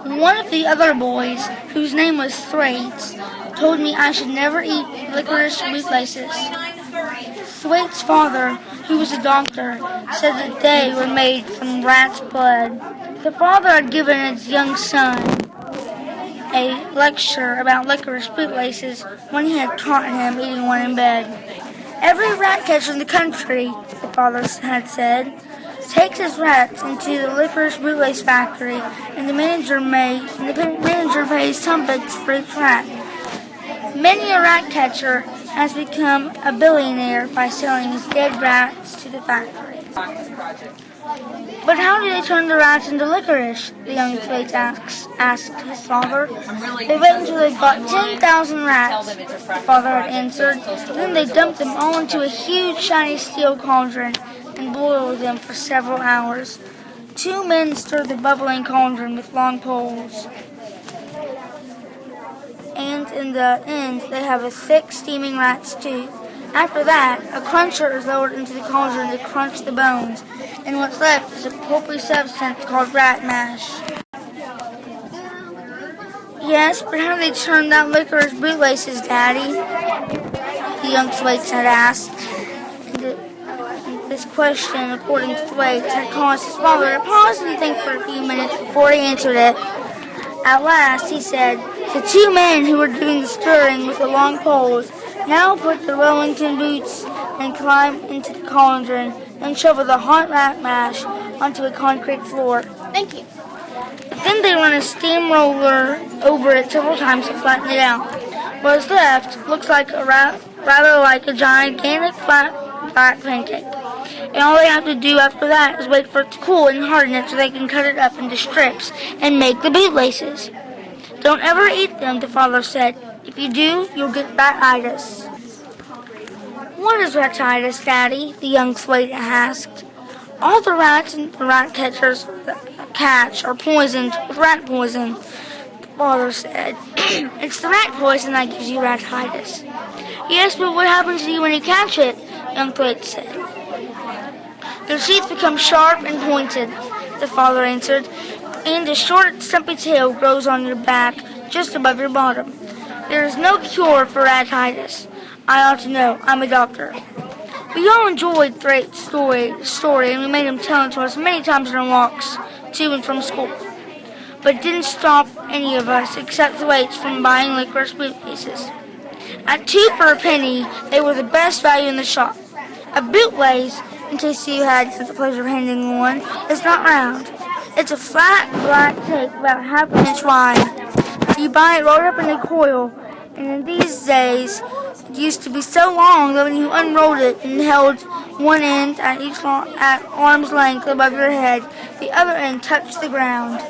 One of the other boys, whose name was Thwaites, told me I should never eat licorice bootlaces. Thwaites' father, who was a doctor, said that they were made from rat's blood. The father had given his young son a lecture about licorice bootlaces when he had caught him eating one in bed. Every rat catcher in the country, the father had said, takes his rats into the licorice bootlace factory, and the manager pays tuppence for each rat. Many a rat catcher has become a billionaire by selling his dead rats to the factory. But how do they turn the rats into licorice? The young Thwaites asked his father. They wait until they've got 10,000 rats, the father had answered. Then they dump them all into a huge shiny steel cauldron and boil them for several hours. 2 men stir the bubbling cauldron with long poles, and in the end they have a thick, steaming rat stew. After that, a cruncher is lowered into the cauldron to crunch the bones, and what's left is a pulpy substance called rat mash. Yes, but how do they turn out licorice bootlaces, Daddy? The young Thwaites had asked. This question, according to Thwaites, had caused his father to pause and think for a few minutes before he answered it. At last, he said, the 2 men who were doing the stirring with the long poles now put the Wellington boots and climb into the cauldron and shovel the hot rat mash onto a concrete floor. Thank you. Then they run a steamroller over it several times to flatten it out. What is left looks like rather like a gigantic flat pancake. And all they have to do after that is wait for it to cool and harden it so they can cut it up into strips and make the bootlaces. Don't ever eat them, the father said. If you do, you'll get ratitis. What is ratitis, Daddy? The young Thwaites asked. All the rats and the rat catchers catch are poisoned with rat poison, the father said. It's the rat poison that gives you ratitis. Yes, but what happens to you when you catch it? Young Thwaites said. Your teeth become sharp and pointed, the father answered, and a short, stumpy tail grows on your back just above your bottom. There is no cure for ratitis. I ought to know. I'm a doctor. We all enjoyed Thwaites' story, and we made him tell it to us many times on our walks to and from school. But it didn't stop any of us, except Thwaites, from buying licorice bootlaces. At 2 for a penny, they were the best value in the shop. A bootlace, in case you had the pleasure of handling one, is not round. It's a flat, black cake about half an inch wide. You buy it rolled up in a coil, and in these days, it used to be so long that when you unrolled it and held one end at arm's length above your head, the other end touched the ground.